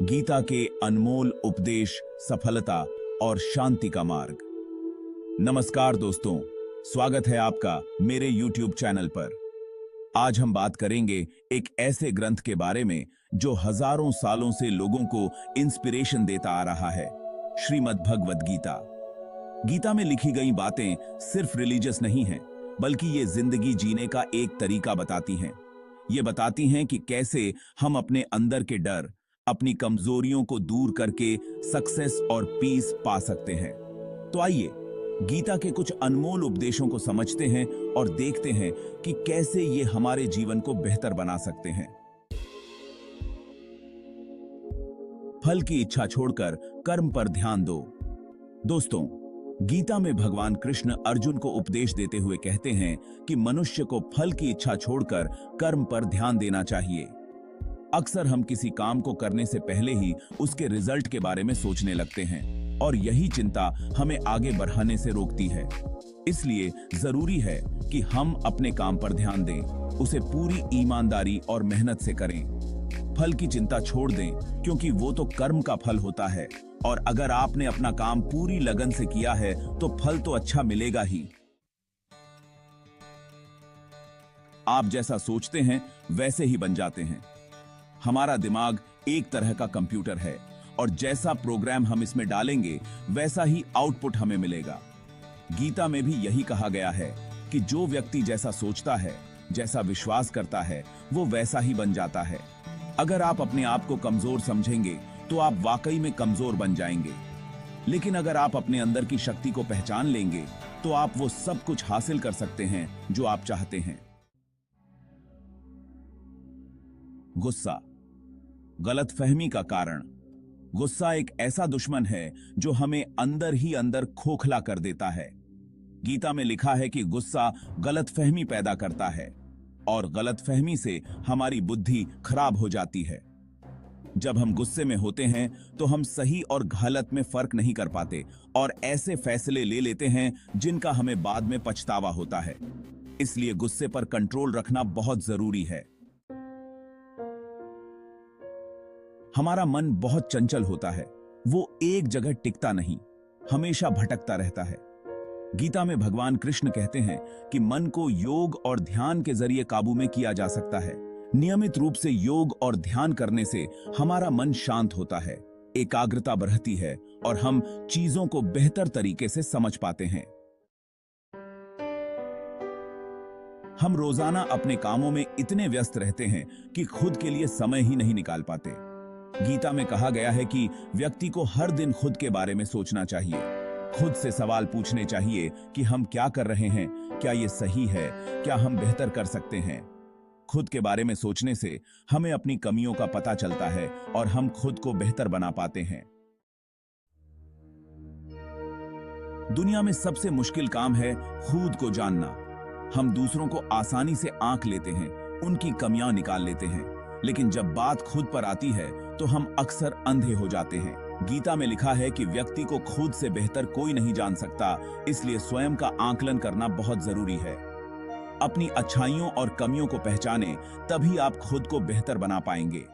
गीता के अनमोल उपदेश, सफलता और शांति का मार्ग। नमस्कार दोस्तों, स्वागत है आपका मेरे YouTube चैनल पर। आज हम बात करेंगे एक ऐसे ग्रंथ के बारे में जो हजारों सालों से लोगों को इंस्पिरेशन देता आ रहा है, श्रीमद् भगवद गीता। गीता में लिखी गई बातें सिर्फ रिलीजियस नहीं हैं, बल्कि ये जिंदगी जीने का एक तरीका बताती हैं। ये बताती हैं कि कैसे हम अपने अंदर के डर, अपनी कमजोरियों को दूर करके सक्सेस और पीस पा सकते हैं। तो आइए गीता के कुछ अनमोल उपदेशों को समझते हैं और देखते हैं कि कैसे ये हमारे जीवन को बेहतर बना सकते हैं। फल की इच्छा छोड़कर कर्म पर ध्यान दो। दोस्तों, गीता में भगवान कृष्ण अर्जुन को उपदेश देते हुए कहते हैं कि मनुष्य को फल की इच्छा छोड़कर कर्म पर ध्यान देना चाहिए। अक्सर हम किसी काम को करने से पहले ही उसके रिजल्ट के बारे में सोचने लगते हैं और यही चिंता हमें आगे बढ़ाने से रोकती है। इसलिए जरूरी है कि हम अपने काम पर ध्यान दें, उसे पूरी ईमानदारी और मेहनत से करें। फल की चिंता छोड़ दें, क्योंकि वो तो कर्म का फल होता है और अगर आपने अपना काम पूरी लगन से किया है तो फल तो अच्छा मिलेगा ही। आप जैसा सोचते हैं वैसे ही बन जाते हैं। हमारा दिमाग एक तरह का कंप्यूटर है और जैसा प्रोग्राम हम इसमें डालेंगे वैसा ही आउटपुट हमें मिलेगा। गीता में भी यही कहा गया है कि जो व्यक्ति जैसा सोचता है, जैसा विश्वास करता है, वो वैसा ही बन जाता है। अगर आप अपने आप को कमजोर समझेंगे तो आप वाकई में कमजोर बन जाएंगे, लेकिन अगर आप अपने अंदर की शक्ति को पहचान लेंगे तो आप वो सब कुछ हासिल कर सकते हैं जो आप चाहते हैं। गुस्सा, गलतफहमी का कारण। गुस्सा एक ऐसा दुश्मन है जो हमें अंदर ही अंदर खोखला कर देता है। गीता में लिखा है कि गुस्सा गलतफहमी पैदा करता है और गलतफहमी से हमारी बुद्धि खराब हो जाती है। जब हम गुस्से में होते हैं तो हम सही और गलत में फर्क नहीं कर पाते और ऐसे फैसले ले लेते हैं जिनका हमें बाद में पछतावा होता है। इसलिए गुस्से पर कंट्रोल रखना बहुत जरूरी है। हमारा मन बहुत चंचल होता है, वो एक जगह टिकता नहीं, हमेशा भटकता रहता है। गीता में भगवान कृष्ण कहते हैं कि मन को योग और ध्यान के जरिए काबू में किया जा सकता है। नियमित रूप से योग और ध्यान करने से हमारा मन शांत होता है, एकाग्रता बढ़ती है और हम चीजों को बेहतर तरीके से समझ पाते हैं। हम रोजाना अपने कामों में इतने व्यस्त रहते हैं कि खुद के लिए समय ही नहीं निकाल पाते। गीता में कहा गया है कि व्यक्ति को हर दिन खुद के बारे में सोचना चाहिए, खुद से सवाल पूछने चाहिए कि हम क्या कर रहे हैं, क्या ये सही है, क्या हम बेहतर कर सकते हैं। खुद के बारे में सोचने से हमें अपनी कमियों का पता चलता है और हम खुद को बेहतर बना पाते हैं। दुनिया में सबसे मुश्किल काम है खुद को जानना। हम दूसरों को आसानी से आंक लेते हैं, उनकी कमियां निकाल लेते हैं, लेकिन जब बात खुद पर आती है तो हम अक्सर अंधे हो जाते हैं। गीता में लिखा है कि व्यक्ति को खुद से बेहतर कोई नहीं जान सकता, इसलिए स्वयं का आकलन करना बहुत जरूरी है। अपनी अच्छाइयों और कमियों को पहचानें, तभी आप खुद को बेहतर बना पाएंगे।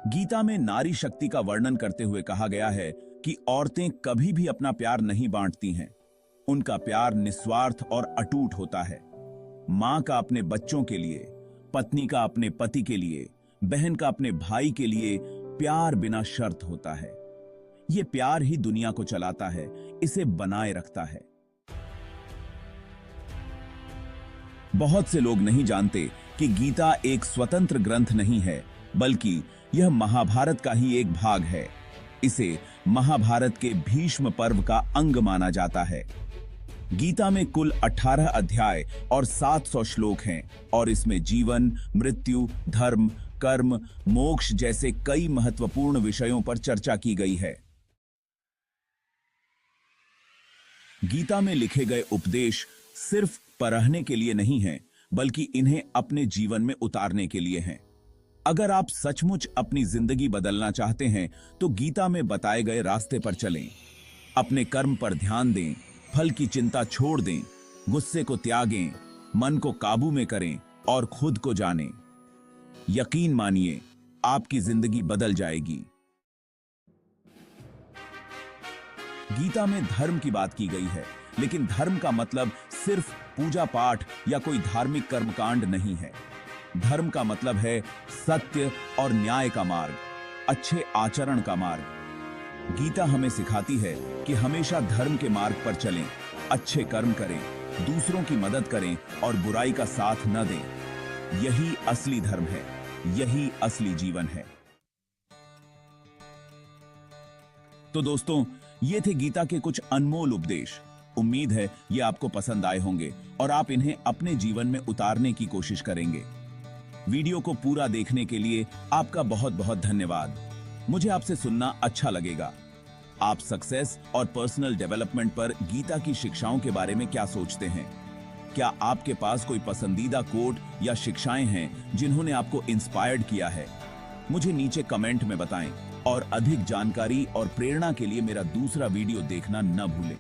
गीता में नारी शक्ति का वर्णन करते हुए कहा गया है कि औरतें कभी भी अपना प्यार नहीं बांटती हैं। उनका प्यार निस्वार्थ और अटूट होता है। मां का अपने बच्चों के लिए, पत्नी का अपने पति के लिए, बहन का अपने भाई के लिए प्यार बिना शर्त होता है। यह प्यार ही दुनिया को चलाता है, इसे बनाए रखता है। बहुत से लोग नहीं जानते कि गीता एक स्वतंत्र ग्रंथ नहीं है, बल्कि यह महाभारत का ही एक भाग है। इसे महाभारत के भीष्म पर्व का अंग माना जाता है। गीता में कुल 18 अध्याय और 700 श्लोक हैं और इसमें जीवन, मृत्यु, धर्म, कर्म, मोक्ष जैसे कई महत्वपूर्ण विषयों पर चर्चा की गई है। गीता में लिखे गए उपदेश सिर्फ पढ़ने के लिए नहीं हैं, बल्कि इन्हें अपने जीवन में उतारने के लिए हैं। अगर आप सचमुच अपनी जिंदगी बदलना चाहते हैं तो गीता में बताए गए रास्ते पर चलें। अपने कर्म पर ध्यान दें, फल की चिंता छोड़ दें, गुस्से को त्यागें, मन को काबू में करें और खुद को जानें। यकीन मानिए, आपकी जिंदगी बदल जाएगी। गीता में धर्म की बात की गई है, लेकिन धर्म का मतलब सिर्फ पूजा पाठ या कोई धार्मिक कर्मकांड नहीं है। धर्म का मतलब है सत्य और न्याय का मार्ग, अच्छे आचरण का मार्ग। गीता हमें सिखाती है कि हमेशा धर्म के मार्ग पर चलें, अच्छे कर्म करें, दूसरों की मदद करें और बुराई का साथ न दें। यही असली धर्म है, यही असली जीवन है। तो दोस्तों, ये थे गीता के कुछ अनमोल उपदेश। उम्मीद है ये आपको पसंद आए होंगे और आप इन्हें अपने जीवन में उतारने की कोशिश करेंगे। वीडियो को पूरा देखने के लिए आपका बहुत बहुत धन्यवाद। मुझे आपसे सुनना अच्छा लगेगा। आप सक्सेस और पर्सनल डेवलपमेंट पर गीता की शिक्षाओं के बारे में क्या सोचते हैं? क्या आपके पास कोई पसंदीदा कोट या शिक्षाएं हैं जिन्होंने आपको इंस्पायर्ड किया है? मुझे नीचे कमेंट में बताएं और अधिक जानकारी और प्रेरणा के लिए मेरा दूसरा वीडियो देखना न भूलें।